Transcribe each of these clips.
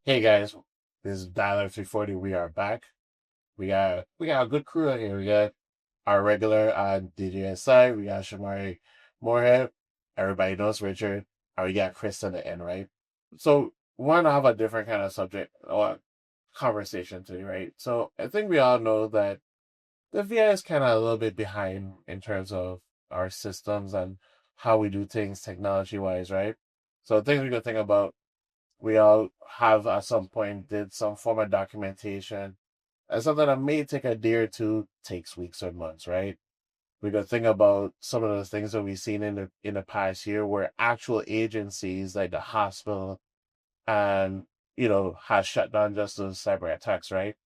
Hey guys, this is Dialer 340. We are back. We got a good crew out here. We got our regular DJ Yesai. We got Shomari Moorehead. Everybody knows Richard. And we got Chris on the end, right? So we want to have a different kind of subject or conversation today, right? So I think we all know that the VI is kind of a little bit behind in terms of our systems and how we do things technology wise, right? So things we could think about, we all have at some point did some form of documentation. And something that may take a day or two takes weeks or months, right? We could think about some of the things that we've seen in the past year where actual agencies like the hospital and has shut down just those cyber attacks, right?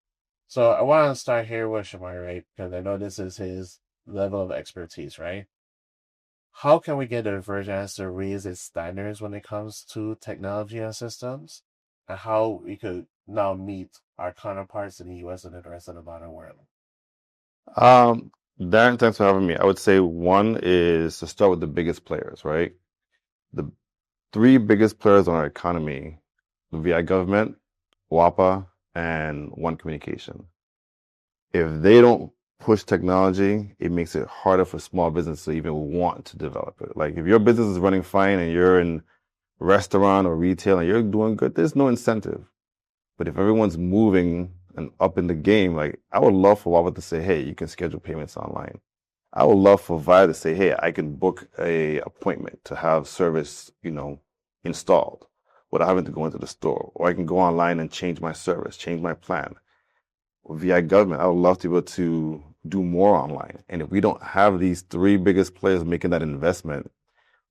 So I want to start here with Shamari, right? Because I know this is his level of expertise, right? How can we get the Virgin to raise its standards when it comes to technology and systems, and how we could now meet our counterparts in the US and the rest of the modern world? Um, Darren, thanks for having me. I would say one is to start with the biggest players, right? The three biggest players on our economy, the VI government, WAPA, and One Communication. If they don't push technology, it makes it harder for small business to even want to develop it. Like if your business is running fine and you're in restaurant or retail and you're doing good, there's no incentive. But if everyone's moving and up in the game, like I would love for WAPA to say, hey, you can schedule payments online. I would love for VIA to say, hey, I can book a appointment to have service, installed without having to go into the store. Or I can go online and change my service, change my plan. VI government, I would love to be able to do more online. And if we don't have these three biggest players making that investment,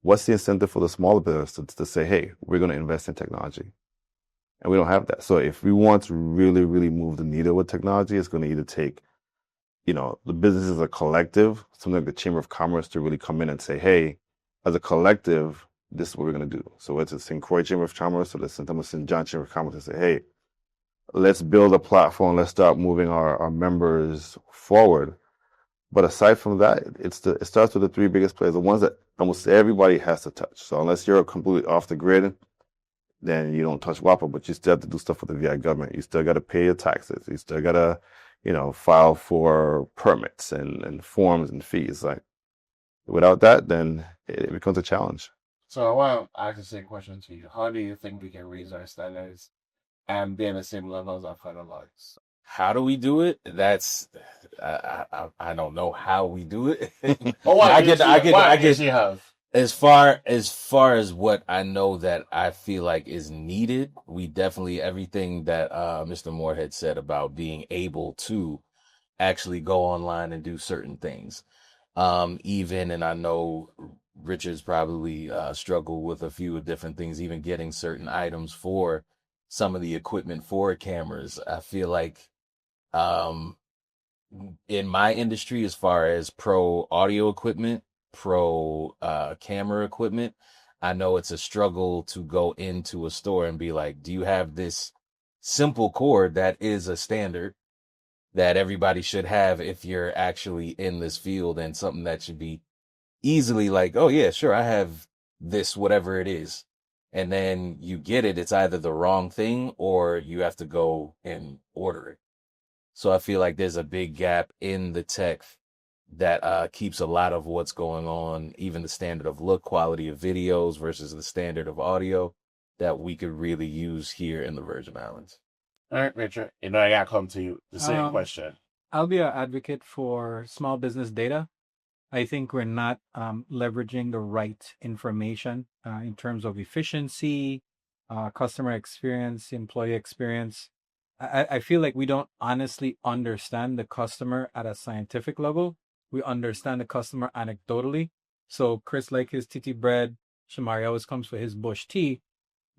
what's the incentive for the smaller business to say, hey, we're going to invest in technology? And we don't have that. So if we want to really, really move the needle with technology, it's going to either take, the business as a collective, something like the Chamber of Commerce to really come in and say, hey, as a collective, this is what we're going to do. So it's the St. Croix Chamber of Commerce or the St. Thomas St. John Chamber of Commerce and say, hey, let's build a platform. Let's start moving our members forward. But aside from that, it starts with the three biggest players, the ones that almost everybody has to touch. So unless you're completely off the grid, then you don't touch WAPA, but you still have to do stuff with the VI government. You still got to pay your taxes. You still got to, file for permits and forms and fees. Like without that, then it becomes a challenge. So I want to ask the same question to you. How do you think we can raise our standards and be in the same levels of other laws? How do we do it? I don't know how we do it. Or what ideas you have? As far as what I know that I feel like is needed, we definitely everything that Mr. Moore said about being able to actually go online and do certain things. Even and I know Richard's probably struggled with a few different things, even getting certain items for some of the equipment for cameras. I feel like um in my industry, as far as pro audio equipment, pro camera equipment, I know it's a struggle to go into a store and be like, do you have this simple cord that is a standard that everybody should have if you're actually in this field, and something that should be easily like, oh yeah, sure, I have this, whatever it is. And then you get it, it's either the wrong thing or you have to go and order it. So I feel like there's a big gap in the tech that keeps a lot of what's going on, even the standard of look quality of videos versus the standard of audio, that we could really use here in the Virgin Islands. All right, Richard. I gotta come to you. The same Um, question. I'll be an advocate for small business data. I think we're not leveraging the right information in terms of efficiency, customer experience, employee experience. I feel like we don't honestly understand the customer at a scientific level. We understand the customer anecdotally. So Chris like his titi bread, Shamari always comes for his bush tea.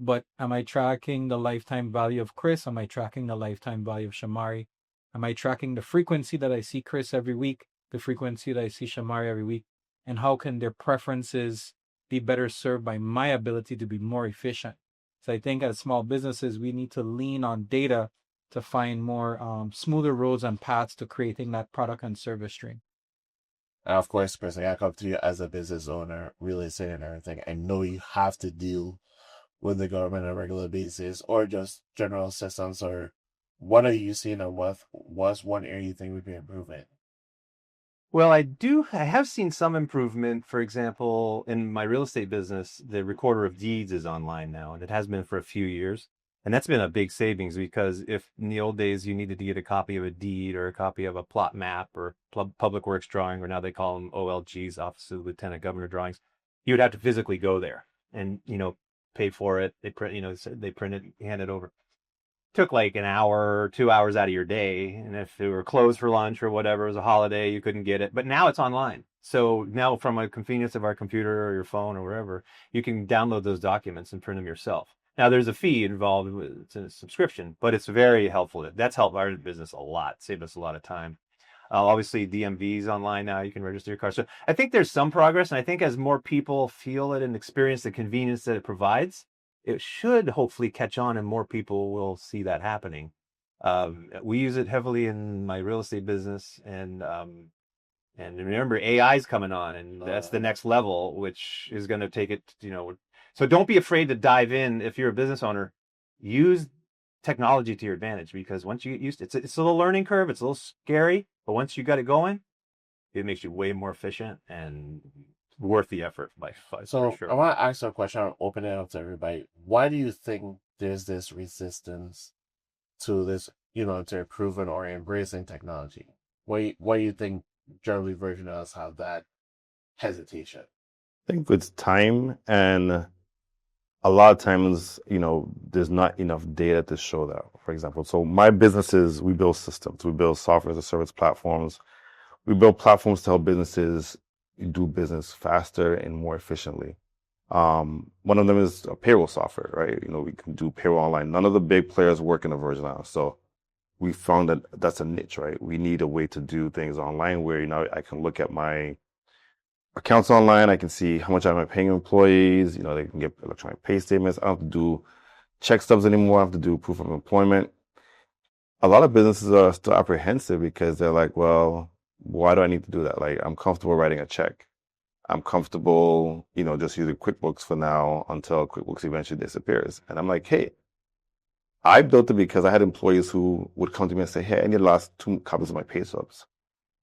But am I tracking the lifetime value of Chris? Am I tracking the lifetime value of Shamari? Am I tracking the frequency that I see Chris every week, the frequency that I see Shamari every week? And how can their preferences be better served by my ability to be more efficient? So I think as small businesses, we need to lean on data to find more smoother roads and paths to creating that product and service stream. And of course, Chris, I gotta come to you as a business owner, real estate and everything. I know you have to deal with the government on a regular basis, or just general systems, or what are you seeing and what's one area you think would be improving? Well, I have seen some improvement. For example, in my real estate business, the recorder of deeds is online now, and it has been for a few years. And that's been a big savings because if in the old days you needed to get a copy of a deed or a copy of a plot map or public works drawing, or now they call them OLGs, Office of the Lieutenant Governor drawings, you would have to physically go there and, pay for it. They print, they print it, hand it over. Took like an hour or 2 hours out of your day. And if they were closed for lunch or whatever, it was a holiday, you couldn't get it. But now it's online. So now from a convenience of our computer or your phone or wherever, you can download those documents and print them yourself. Now there's a fee involved. It's a subscription, but it's very helpful. That's helped our business a lot, saved us a lot of time. Obviously, DMV's online now. You can register your car. So I think there's some progress. And I think as more people feel it and experience the convenience that it provides, it should hopefully catch on and more people will see that happening. We use it heavily in my real estate business, and remember AI is coming on, and that's the next level, which is going to take it. So don't be afraid to dive in. If you're a business owner, use technology to your advantage, because once you get used to it, it's a little learning curve. It's a little scary, but once you got it going, it makes you way more efficient and worth the effort by far. So For sure. I want to ask you a question. I'll open it up to everybody. Why do you think there's this resistance to this, to improving or embracing technology? Why do you think generally version of us have that hesitation? I think it's time, and a lot of times, there's not enough data to show that. For example, so my businesses, we build systems, we build software as a service platforms, we build platforms to help businesses do business faster and more efficiently. One of them is a payroll software, right? We can do payroll online. None of the big players work in the Virgin Islands, so we found that that's a niche, right? We need a way to do things online where I can look at my accounts online. I can see how much am I paying employees. They can get electronic pay statements. I don't have to do check stubs anymore. I have to do proof of employment. A lot of businesses are still apprehensive because they're like, well, why do I need to do that? Like, I'm comfortable writing a check. I'm comfortable, just using QuickBooks for now until QuickBooks eventually disappears. And I'm like, hey, I built it because I had employees who would come to me and say, hey, I need the last 2 copies of my pay stubs.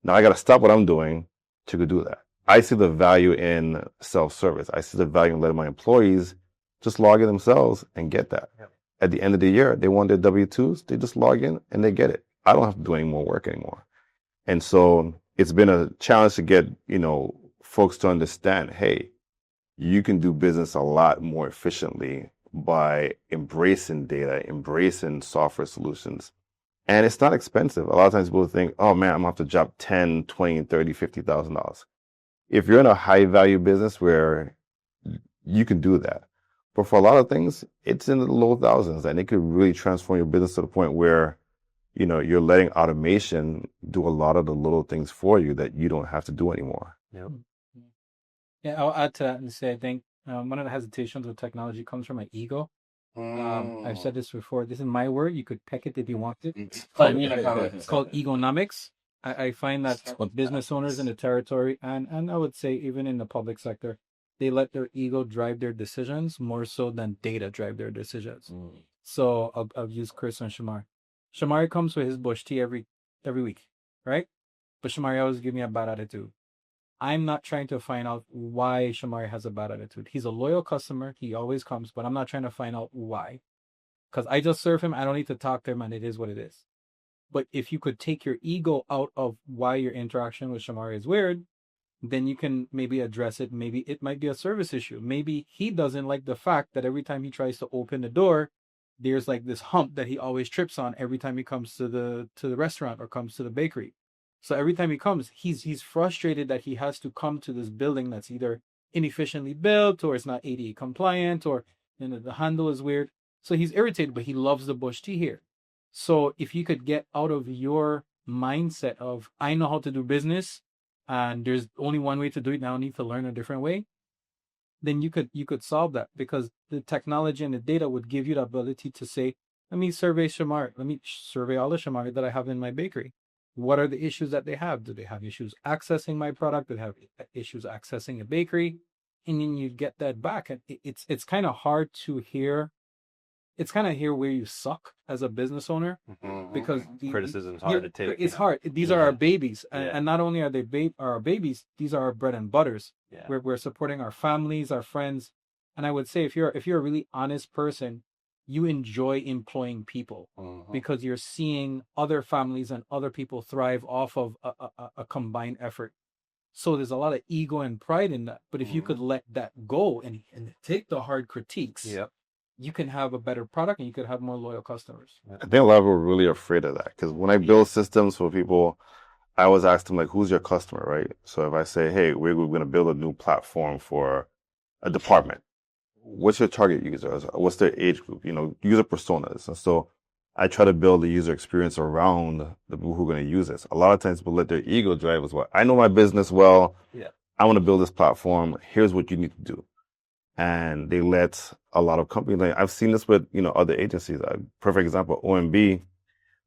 Now I got to stop what I'm doing to go do that. I see the value in self-service. I see the value in letting my employees just log in themselves and get that. Yep. At the end of the year, they want their W-2s. They just log in and they get it. I don't have to do any more work anymore. And so it's been a challenge to get, folks to understand, hey, you can do business a lot more efficiently by embracing data, embracing software solutions. And it's not expensive. A lot of times people think, oh man, I'm gonna have to drop $10, $20, $30, $50,000. If you're in a high value business where you can do that. But for a lot of things, it's in the low thousands, and it could really transform your business to the point where, you're letting automation do a lot of the little things for you that you don't have to do anymore. Yep. Yeah, I'll add to that and say I think one of the hesitations with technology comes from my ego. I've said this before. This is my word. You could peck it if you want it. It's called egonomics. I find that business owners in the territory and I would say even in the public sector, they let their ego drive their decisions more so than data drive their decisions. So I'll use Chris and Shamar. Shamari comes with his bush tea every week, right? But Shamari always give me a bad attitude. I'm not trying to find out why Shomari has a bad attitude. He's a loyal customer. He always comes, but I'm not trying to find out why. Because I just serve him. I don't need to talk to him, and it is what it is. But if you could take your ego out of why your interaction with Shomari is weird, then you can maybe address it. Maybe it might be a service issue. Maybe he doesn't like the fact that every time he tries to open the door, there's like this hump that he always trips on every time he comes to the restaurant or comes to the bakery. So every time he comes, he's frustrated that he has to come to this building that's either inefficiently built or it's not ADA compliant or the handle is weird. So he's irritated, but he loves the bush tea here. So if you could get out of your mindset of I know how to do business and there's only one way to do it, now I need to learn a different way, then you could solve that, because the technology and the data would give you the ability to say, let me survey Shamari. Let me survey all the Shamari that I have in my bakery. What are the issues that they have? Do they have issues accessing my product? Do they have issues accessing a bakery? and then you get that back. And it's kind of hard to hear. It's kind of hear where you suck as a business owner, because criticism's hard to take. It's hard. These are our babies, Yeah. and not only are they our babies, these are our bread and butters. Yeah. We're supporting our families, our friends, and I would say if you're a really honest person, you enjoy employing people because you're seeing other families and other people thrive off of a combined effort. So there's a lot of ego and pride in that. But if you could let that go and take the hard critiques, Yep. you can have a better product and you could have more loyal customers. I think a lot of people are really afraid of that because when I build systems for people, I always ask them, like, who's your customer, right? So if I say, hey, we're going to build a new platform for a department, what's your target users? What's their age group? User personas. And so I try to build the user experience around the people who are going to use this. A lot of times people let their ego drive as well. I know my business well. Yeah. I want to build this platform. Here's what you need to do. And they let a lot of companies, like I've seen this with, other agencies. Perfect example, OMB,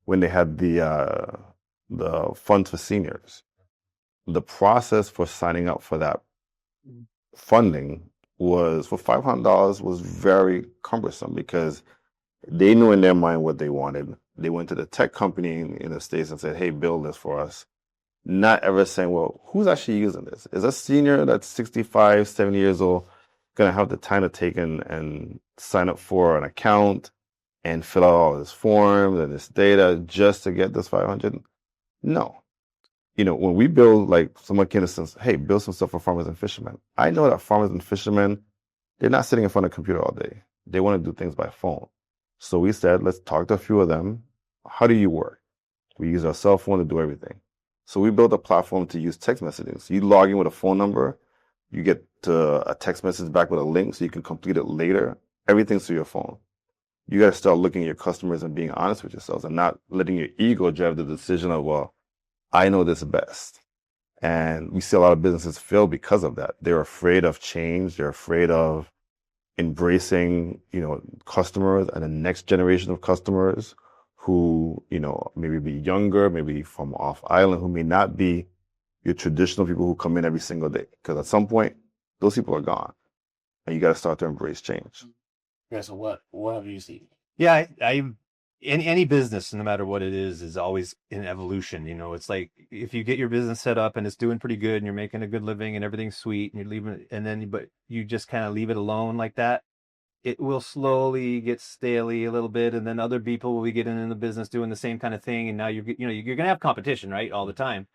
when they had the fund for seniors, the process for signing up for that funding was for $500 was very cumbersome because they knew in their mind what they wanted. They went to the tech company in the States and said, hey, build this for us. Not ever saying, well, who's actually using this? Is a senior that's 65, 70 years old going to have the time to take and sign up for an account and fill out all this forms and this data just to get this 500? No. When we build, like someone came to say, hey, build some stuff for farmers and fishermen. I know that farmers and fishermen, they're not sitting in front of a computer all day. They want to do things by phone. So we said, let's talk to a few of them. How do you work? We use our cell phone to do everything. So we built a platform to use text messaging. So you log in with a phone number, you get a text message back with a link so you can complete it later. Everything's through your phone. You got to start looking at your customers and being honest with yourselves and not letting your ego drive the decision of, well, I know this best. And we see a lot of businesses fail because of that. They're afraid of change. They're afraid of embracing, customers and the next generation of customers who, maybe be younger, maybe from off island, who may not be your traditional people who come in every single day. Because at some point, those people are gone. And you got to start to embrace change. Yeah, so what have you seen? Yeah, in any business, no matter what it is always in evolution. It's like if you get your business set up and it's doing pretty good and you're making a good living and everything's sweet and you're leaving it, and then but you just kind of leave it alone like that, it will slowly get staley a little bit, and then other people will be getting in the business doing the same kind of thing, and now you're gonna have competition, right, all the time.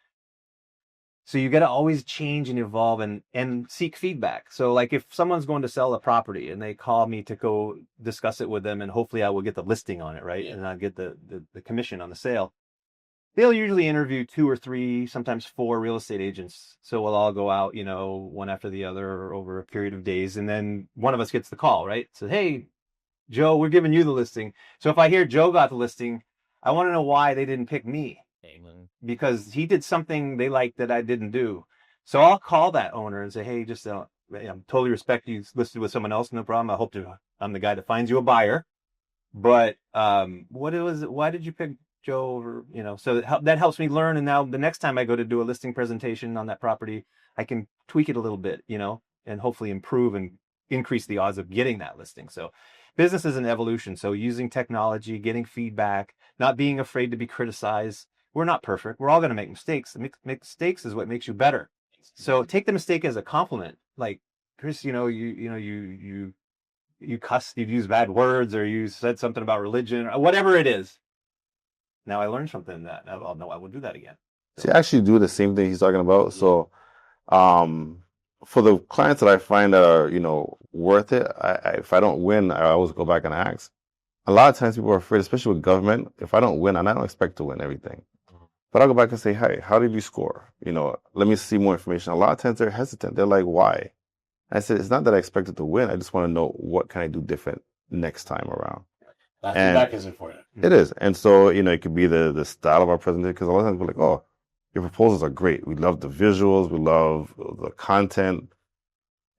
So you got to always change and evolve and seek feedback. So like if someone's going to sell a property and they call me to go discuss it with them, and hopefully I will get the listing on it, right? Yeah. And I'll get the commission on the sale. They'll usually interview 2 or 3, sometimes 4 real estate agents. So we'll all go out, one after the other over a period of days. And then one of us gets the call, right? So, hey, Joe, we're giving you the listing. So if I hear Joe got the listing, I want to know why they didn't pick me. Because he did something they liked that I didn't do. So I'll call that owner and say, hey, just I totally respect you listed with someone else, no problem. I'm the guy that finds you a buyer. But why did you pick Joe over, so that helps me learn. And now the next time I go to do a listing presentation on that property, I can tweak it a little bit, and hopefully improve and increase the odds of getting that listing. So business is an evolution. So using technology, getting feedback, not being afraid to be criticized. We're not perfect. We're all going to make mistakes. Mistakes is what makes you better. So take the mistake as a compliment. Like, Chris, you cussed, you used bad words, or you said something about religion, or whatever it is. Now I learned something that I'll know I will do that again. So you actually do the same thing he's talking about. Yeah. So, for the clients that I find that are, worth it, if I don't win, I always go back and ask. A lot of times people are afraid, especially with government. If I don't win, and I don't expect to win everything, but I'll go back and say, hey, how did you score? Let me see more information. A lot of times they're hesitant. They're like, why? And I said, it's not that I expected to win. I just want to know what can I do different next time around. That feedback is important. It is. And so, it could be the style of our presentation, because a lot of times we're like, oh, your proposals are great. We love the visuals. We love the content.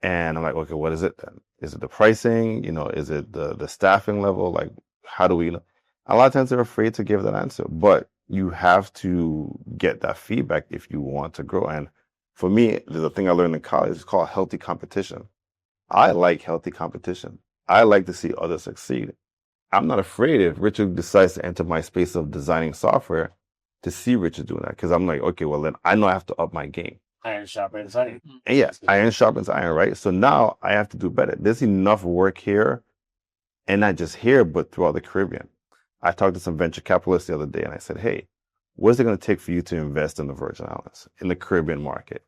And I'm like, okay, what is it then? Is it the pricing? Is it the staffing level? Like, how do we know? A lot of times they're afraid to give that answer, but you have to get that feedback if you want to grow. And for me, the thing I learned in college is called healthy competition. I like healthy competition. I like to see others succeed. I'm not afraid if Richard decides to enter my space of designing software to see Richard doing that, because I'm like, okay, well then I know I have to up my game. Iron sharpens iron. And yeah, iron sharpens iron, right? So now I have to do better. There's enough work here, and not just here, but throughout the Caribbean. I talked to some venture capitalists the other day, and I said, hey, what is it going to take for you to invest in the Virgin Islands, in the Caribbean market?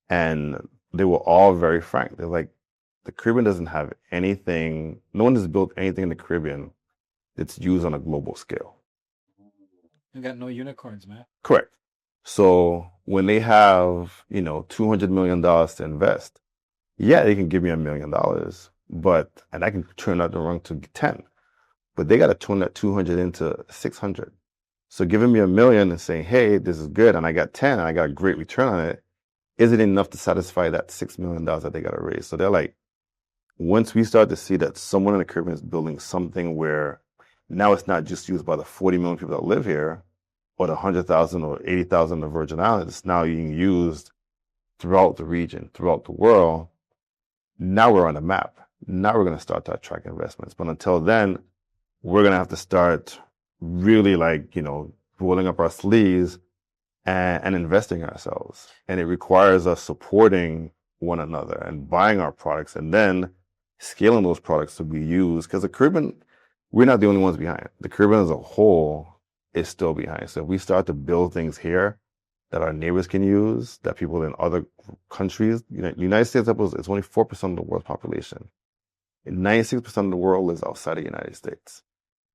And they were all very frank. They're like, the Caribbean doesn't have anything, no one has built anything in the Caribbean that's used on a global scale. You got no unicorns, man. Correct. So when they have, $200 million to invest, yeah, they can give me $1 million, and I can turn that around to 10, but they got to turn that 200 into 600. So giving me $1 million and saying, hey, this is good, and I got 10, and I got a great return on it, isn't enough to satisfy that $6 million that they got to raise. So they're like, once we start to see that someone in the Caribbean is building something where now it's not just used by the 40 million people that live here, or the 100,000 or 80,000 in the Virgin Islands, it's now being used throughout the region, throughout the world. Now we're on the map. Now we're going to start to attract investments. But until then, we're going to have to start really rolling up our sleeves and investing in ourselves. And it requires us supporting one another and buying our products and then scaling those products to be used. Because the Caribbean, we're not the only ones behind. The Caribbean as a whole is still behind. So if we start to build things here that our neighbors can use, that people in other countries, the United States is only 4% of the world's population. And 96% of the world lives outside of the United States.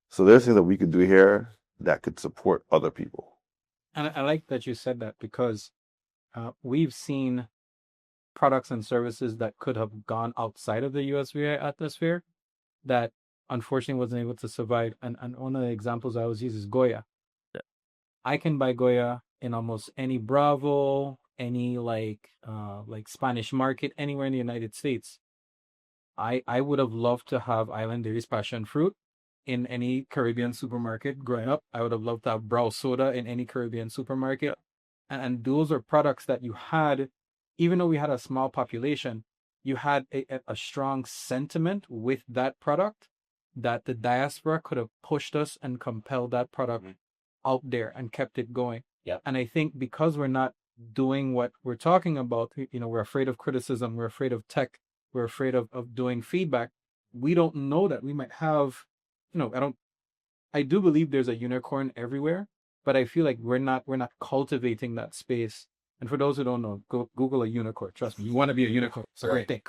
So there's things that we could do here that could support other people. And I like that you said that, because we've seen products and services that could have gone outside of the USVI atmosphere that unfortunately wasn't able to survive. And one of the examples I always use is Goya. Yeah. I can buy Goya in almost any Bravo, any like Spanish market, anywhere in the United States. I would have loved to have Island Dairy's passion fruit in any Caribbean supermarket growing up. I would have loved to have Brow soda in any Caribbean supermarket. And those are products that you had, even though we had a small population, you had a strong sentiment with that product that the diaspora could have pushed us and compelled that product out there and kept it going. Yep. And I think because we're not doing what we're talking about, we're afraid of criticism, we're afraid of tech, we're afraid of doing feedback. We don't know that we might have, I do believe there's a unicorn everywhere, but I feel like we're not cultivating that space. And for those who don't know, go Google a unicorn. Trust me, you want to be a unicorn. It's a great thing.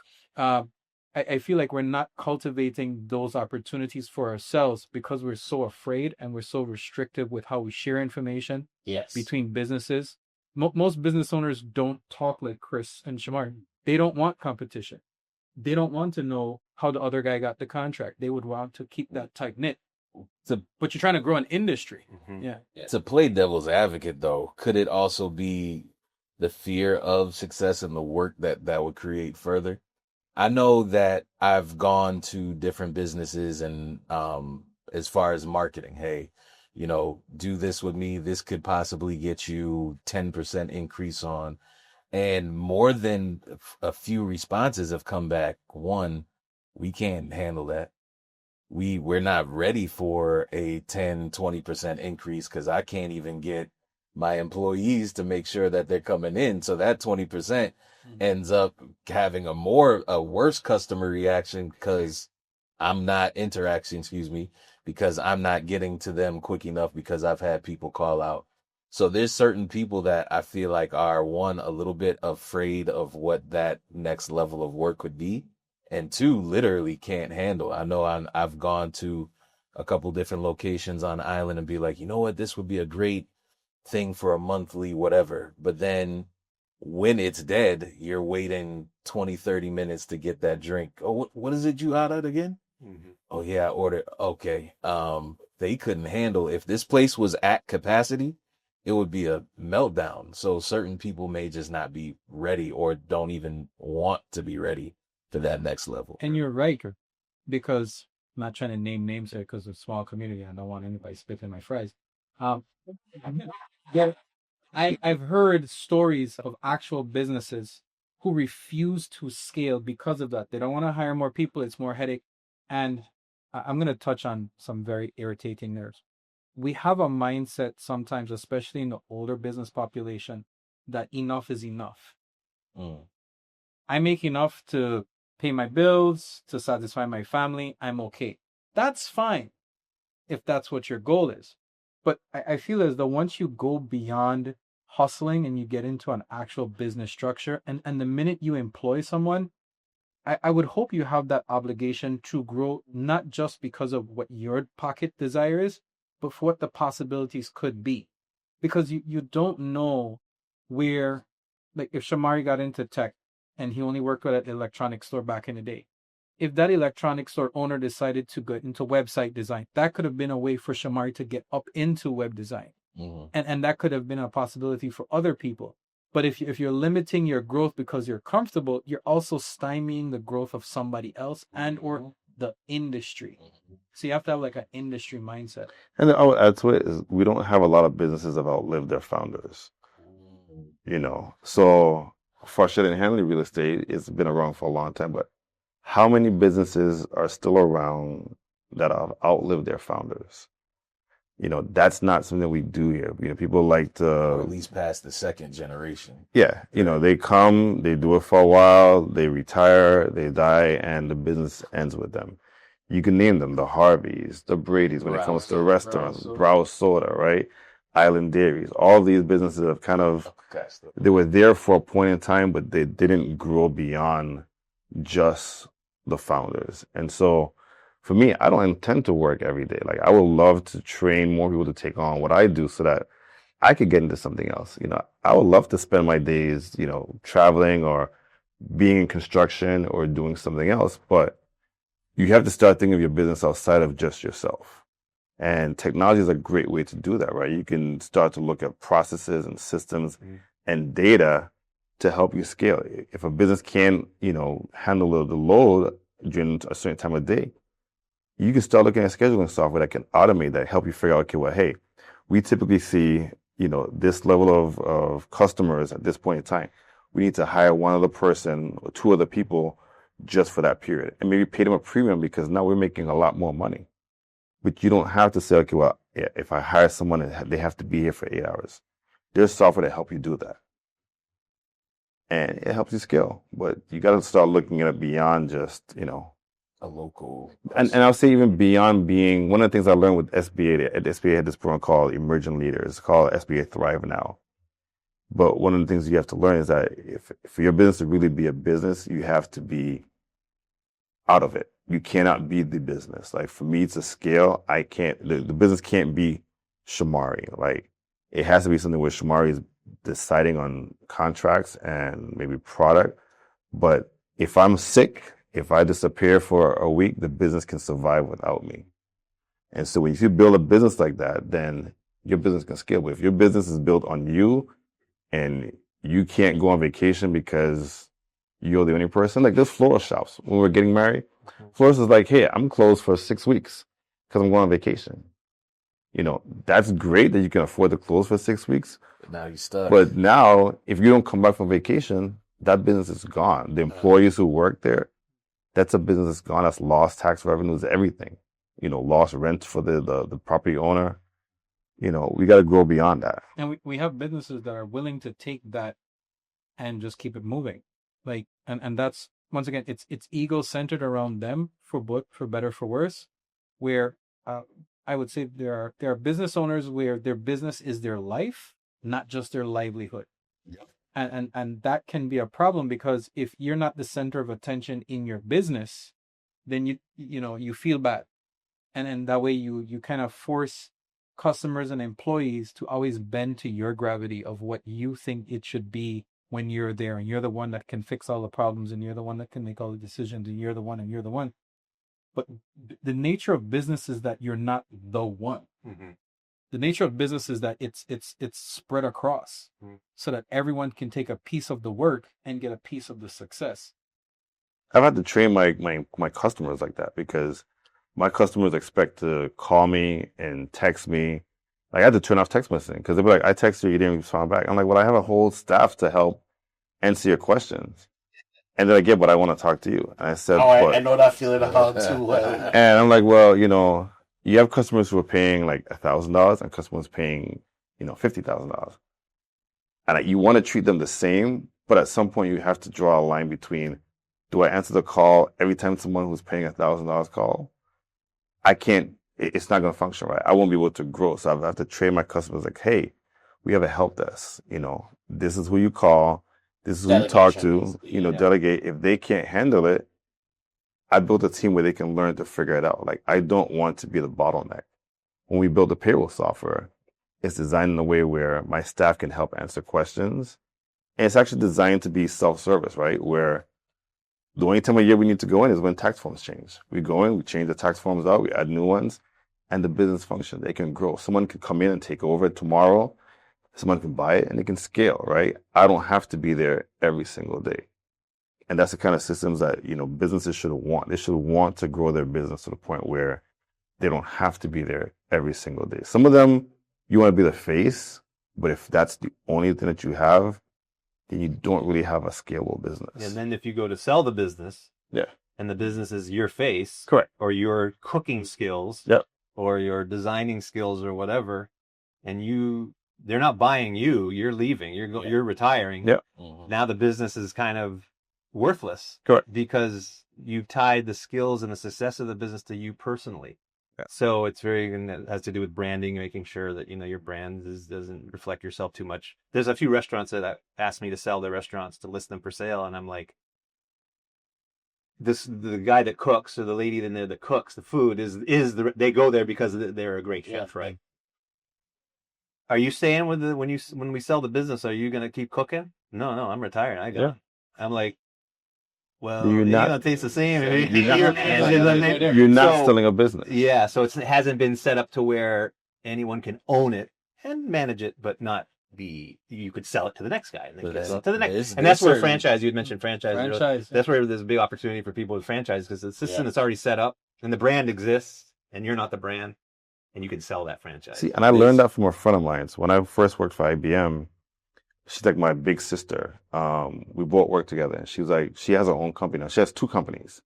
I feel like we're not cultivating those opportunities for ourselves because we're so afraid and we're so restrictive with how we share information between businesses. Most business owners don't talk like Chris and Shomari. They don't want competition. They don't want to know how the other guy got the contract. They would want to keep that tight knit. But you're trying to grow an industry. Yeah. To play devil's advocate, though, could it also be the fear of success and the work that would create further? I know that I've gone to different businesses and as far as marketing, hey, do this with me. This could possibly get you 10% increase on. And more than a few responses have come back. One, we can't handle that. We're not ready for a 10, 20% increase because I can't even get my employees to make sure that they're coming in. So that 20% ends up having a worse customer reaction because I'm not because I'm not getting to them quick enough because I've had people call out. So there's certain people that I feel like are, one, a little bit afraid of what that next level of work could be, and two, literally can't handle. I know I've gone to a couple different locations on the island and be like, you know what, this would be a great thing for a monthly whatever. But then when it's dead, you're waiting 20, 30 minutes to get that drink. Oh, what is it you ordered again? Oh, yeah, I ordered. Okay. They couldn't handle, if this place was at capacity, it would be a meltdown. So certain people may just not be ready or don't even want to be ready for that next level. And you're right, because I'm not trying to name names here because it's a small community. I don't want anybody spitting my fries. Yeah, I've heard stories of actual businesses who refuse to scale because of that. They don't want to hire more people. It's more headache. And I'm going to touch on some very irritating nerves. We have a mindset sometimes, especially in the older business population, that enough is enough. Mm. I make enough to pay my bills, to satisfy my family. I'm okay. That's fine if that's what your goal is. But I feel as though once you go beyond hustling and you get into an actual business structure, and the minute you employ someone, I would hope you have that obligation to grow, not just because of what your pocket desire is, but for what the possibilities could be. Because you don't know where, like if Shomari got into tech and he only worked at an electronic store back in the day, if that electronic store owner decided to go into website design, that could have been a way for Shomari to get up into web design. Mm-hmm. And that could have been a possibility for other people. But if you're limiting your growth because you're comfortable, you're also stymieing the growth of somebody else and or the industry. So you have to have like an industry mindset. And I would add to it is we don't have a lot of businesses that outlive their founders. You know, so for Shit and Henley real estate, it's been around for a long time, but how many businesses are still around that have outlived their founders? You know, that's not something we do here. You know, people like Or to, at least past the second generation. yeah, you know, they come, they do it for a while, they retire, they die, and the business ends with them. You can name them, the Harveys, the Brady's when it Brown comes to Soda, restaurants, Brown Soda. Brow Soda, right? Island Dairies. All these businesses have kind of, they were there for a point in time, but they didn't grow beyond just the founders. And so for me, I don't intend to work every day. Like I would love to train more people to take on what I do so that I could get into something else. You know, I would love to spend my days, you know, traveling or being in construction or doing something else. But you have to start thinking of your business outside of just yourself. And technology is a great way to do that, right? You can start to look at processes and systems and data to help you scale. If a business can, you know, handle the load during a certain time of day, you can start looking at scheduling software that can automate that, help you figure out, okay, well, hey, we typically see, you know, this level of customers at this point in time. We need to hire one other person or two other people just for that period and maybe pay them a premium because now we're making a lot more money. But you don't have to say, okay, well, yeah, if I hire someone, they have to be here for 8 hours. There's software to help you do that. And it helps you scale. But you got to start looking at it beyond just, you know, A local. and I'll say even beyond being, one of the things I learned with SBA, at SBA had this program called Emerging Leaders. It's called SBA Thrive Now. But one of the things you have to learn is that if for your business to really be a business, you have to be out of it. You cannot be the business. Like for me to scale, I can't, the business can't be Shomari. Like it has to be something where Shomari is deciding on contracts and maybe product. But if I'm sick, if I disappear for a week, the business can survive without me. And so when you build a business like that, then your business can scale. But if your business is built on you and you can't go on vacation because you're the only person, like there's florist shops. When we're getting married, florist is like, hey, I'm closed for 6 weeks because I'm going on vacation. You know, that's great that you can afford to close for 6 weeks. But now you're stuck. But now, if you don't come back from vacation, that business is gone. The employees who work there, that's a business that's gone. That's lost tax revenues, everything. You know, lost rent for the property owner. You know, we got to grow beyond that. And we have businesses that are willing to take that and just keep it moving. Like, and that's, once again, it's ego centered around them for better, for worse, where I would say there are business owners where their business is their life, not just their livelihood. Yep. And that can be a problem because if you're not the center of attention in your business, then you feel bad. And that way you kind of force customers and employees to always bend to your gravity of what you think it should be when you're there, and you're the one that can fix all the problems, and you're the one that can make all the decisions, and you're the one. But the nature of business is that you're not the one. Mm-hmm. The nature of business is that it's spread across, so that everyone can take a piece of the work and get a piece of the success. I've had to train my customers like that because my customers expect to call me and text me. Like I had to turn off text messaging because they'll be like, I text you didn't respond back. I'm like, well, I have a whole staff to help answer your questions. And then I get, but I want to talk to you. And I said, Oh, I but, know that feeling all too well. and I'm like, well, you have customers who are paying like $1,000 and customers paying, $50,000. And you want to treat them the same, but at some point you have to draw a line between, do I answer the call every time someone who's paying $1,000 call? I can't, it's not going to function right. I won't be able to grow. So I have to train my customers like, hey, we have a help desk. This is who you call. This is who you talk Delegation, to, basically, yeah. delegate. If they can't handle it, I built a team where they can learn to figure it out. Like, I don't want to be the bottleneck. When we build the payroll software, it's designed in a way where my staff can help answer questions. And it's actually designed to be self-service, right? Where the only time of year we need to go in is when tax forms change. We go in, we change the tax forms out, we add new ones, and the business function, they can grow. Someone can come in and take over tomorrow. Someone can buy it and it can scale, right? I don't have to be there every single day. And that's the kind of systems that, businesses should want. They should want to grow their business to the point where they don't have to be there every single day. Some of them, you want to be the face, but if that's the only thing that you have, then you don't really have a scalable business. And then if you go to sell the business, Yeah. and the business is your face, Correct. or your cooking skills, Yep. or your designing skills, or whatever, and they're not buying you, you're leaving, you're retiring. Yep. Now the business is kind of worthless. Correct. Because you've tied the skills and the success of the business to you personally. Yeah. So it's it has to do with branding, making sure that your brand doesn't reflect yourself too much. There's a few restaurants that asked me to sell their restaurants, to list them for sale, and I'm like, the guy that cooks, or the lady in there that cooks the food they go there because they're a great chef, right? Are you staying with when we sell the business? Are you going to keep cooking? No, I'm retired. I go. Yeah. I'm like, well, You're not, it tastes the same. You're not selling a business. Yeah, so it hasn't been set up to where anyone can own it and manage it, but not you could sell it to the next guy and then to the next. And that's where franchise. You had mentioned franchise. That's where there's a big opportunity for people with franchise, because the system is already set up and the brand exists, and you're not the brand, and you can sell that franchise. See, and I learned that from a friend of mine. So when I first worked for IBM, she's like my big sister. We both work together, and she was like, she has her own company now. She has two companies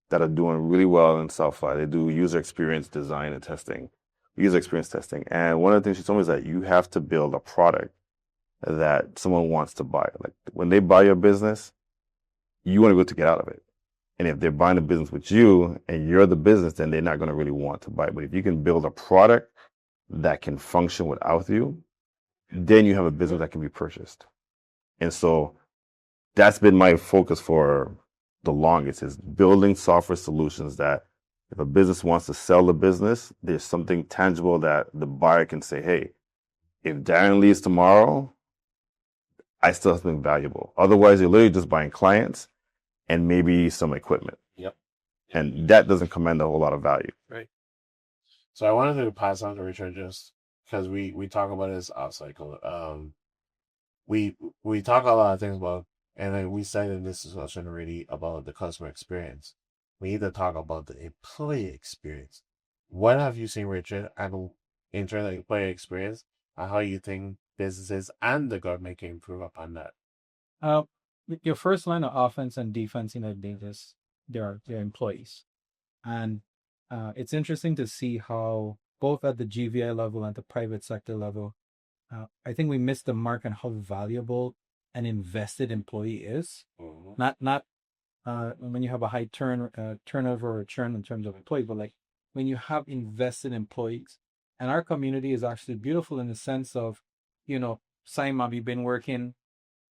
that are doing really well in Southfly. They do user experience design and testing, user experience testing. And one of the things she told me is that you have to build a product that someone wants to buy. Like, when they buy your business, you want to be able to get out of it. And if they're buying a business with you and you're the business, then they're not going to really want to buy it. But if you can build a product that can function without you, then you have a business that can be purchased. And so that's been my focus for the longest, is building software solutions that if a business wants to sell the business, there's something tangible that the buyer can say, hey, if Darren leaves tomorrow, I still have something valuable. Otherwise, you're literally just buying clients and maybe some equipment. Yep. And that doesn't command a whole lot of value. Right. So I wanted to pass on to Richard, just because we talk about this off cycle. We talk a lot of things about, and then we said in this discussion already about the customer experience. We need to talk about the employee experience. What have you seen, Richard, and in terms of employee experience, and how you think businesses and the government can improve upon that? Your first line of offense and defense in a business, they're employees. And it's interesting to see how both at the GVI level and the private sector level, I think we missed the mark on how valuable an invested employee is. Mm-hmm. Not when you have a high turnover or churn in terms of employees, but like when you have invested employees. And our community is actually beautiful in the sense of, Saima, we've been working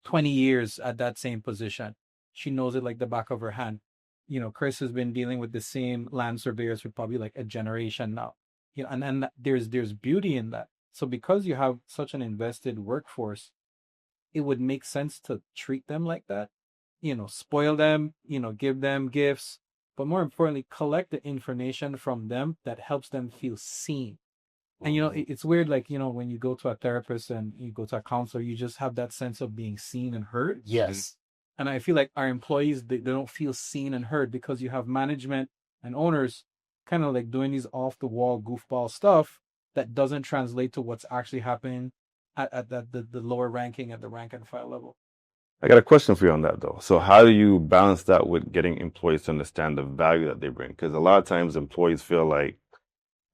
20 years at that same position. She knows it like the back of her hand. Chris has been dealing with the same land surveyors for probably like a generation now. And then there's beauty in that. So because you have such an invested workforce, it would make sense to treat them like that. Spoil them, give them gifts, but more importantly, collect the information from them that helps them feel seen. And, it's weird, like, when you go to a therapist and you go to a counselor, you just have that sense of being seen and heard. Yes. And I feel like our employees, they don't feel seen and heard, because you have management and owners kind of like doing these off the wall goofball stuff that doesn't translate to what's actually happening at the lower ranking, at the rank and file level. I got a question for you on that though. So how do you balance that with getting employees to understand the value that they bring? Because a lot of times employees feel like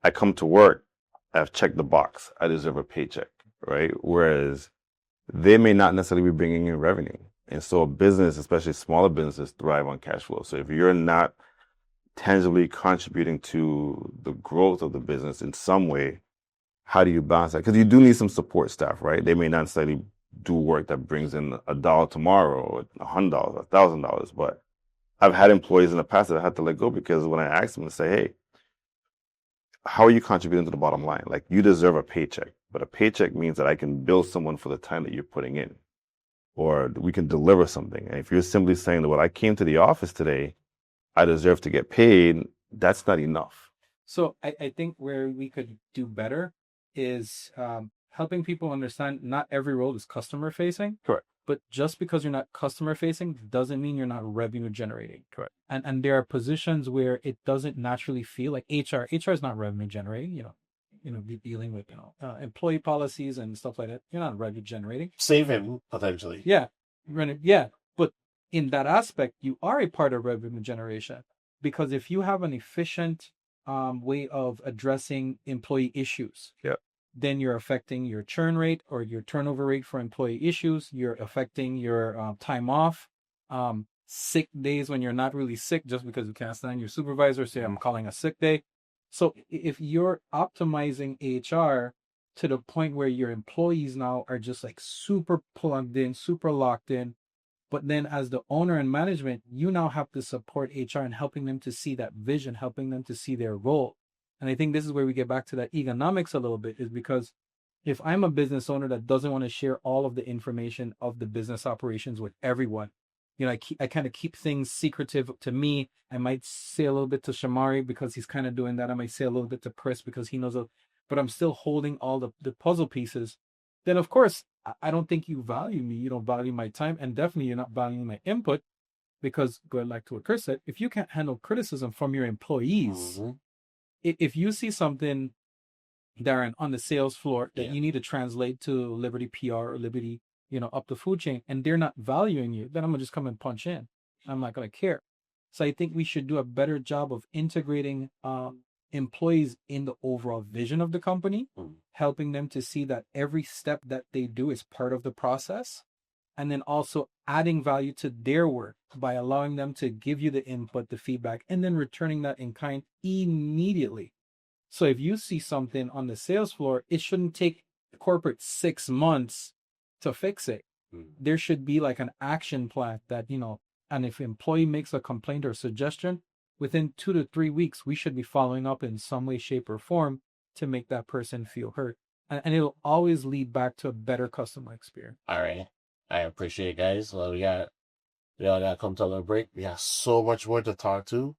I come to work, I've checked the box, I deserve a paycheck, right? Whereas they may not necessarily be bringing in revenue. And so a business, especially smaller businesses, thrive on cash flow. So if you're not tangibly contributing to the growth of the business in some way, how do you balance that? Because you do need some support staff, right? They may not necessarily do work that brings in $1 tomorrow or $100, $1,000, but I've had employees in the past that I had to let go because when I asked them to say, hey, how are you contributing to the bottom line? Like you deserve a paycheck, but a paycheck means that I can bill someone for the time that you're putting in, or we can deliver something. And if you're simply saying that, well, I came to the office today, I deserve to get paid, that's not enough. So I think where we could do better is helping people understand not every role is customer facing. Correct. But just because you're not customer facing doesn't mean you're not revenue generating. Correct. And there are positions where it doesn't naturally feel like HR. HR is not revenue generating. Be dealing with employee policies and stuff like that. You're not revenue generating. Saving potentially. Yeah, yeah. But in that aspect, you are a part of revenue generation because if you have an efficient way of addressing employee issues, yeah, then you're affecting your churn rate or your turnover rate for employee issues. You're affecting your time off, sick days when you're not really sick just because you can't stand your supervisor. Say, I'm calling a sick day. So if you're optimizing HR to the point where your employees now are just like super plugged in, super locked in, but then as the owner and management, you now have to support HR and helping them to see that vision, helping them to see their role. And I think this is where we get back to that economics a little bit, is because if I'm a business owner that doesn't want to share all of the information of the business operations with everyone, I kind of keep things secretive to me. I might say a little bit to Shomari because he's kind of doing that. I might say a little bit to Chris because he knows, but I'm still holding all the puzzle pieces. Then of course, I don't think you value me. You don't value my time, and definitely you're not valuing my input, because going back to what Chris said, if you can't handle criticism from your employees, if you see something, Darren, on the sales floor that you need to translate to Liberty PR or Liberty, up the food chain, and they're not valuing you, then I'm gonna just come and punch in. I'm not gonna care. So I think we should do a better job of integrating employees in the overall vision of the company, helping them to see that every step that they do is part of the process, and then also adding value to their work by allowing them to give you the input, the feedback, and then returning that in kind immediately. So if you see something on the sales floor, it shouldn't take corporate 6 months to fix it. There should be like an action plan that, and if an employee makes a complaint or suggestion, within 2 to 3 weeks, we should be following up in some way, shape, or form to make that person feel heard. And it'll always lead back to a better customer experience. All right. I appreciate it, guys. Well, we all gotta come to a little break. We got so much more to talk to.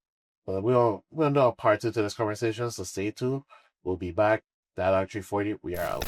But we don't do a part 2 to this conversation, so stay tuned. We'll be back. Dialogue 340, we are out.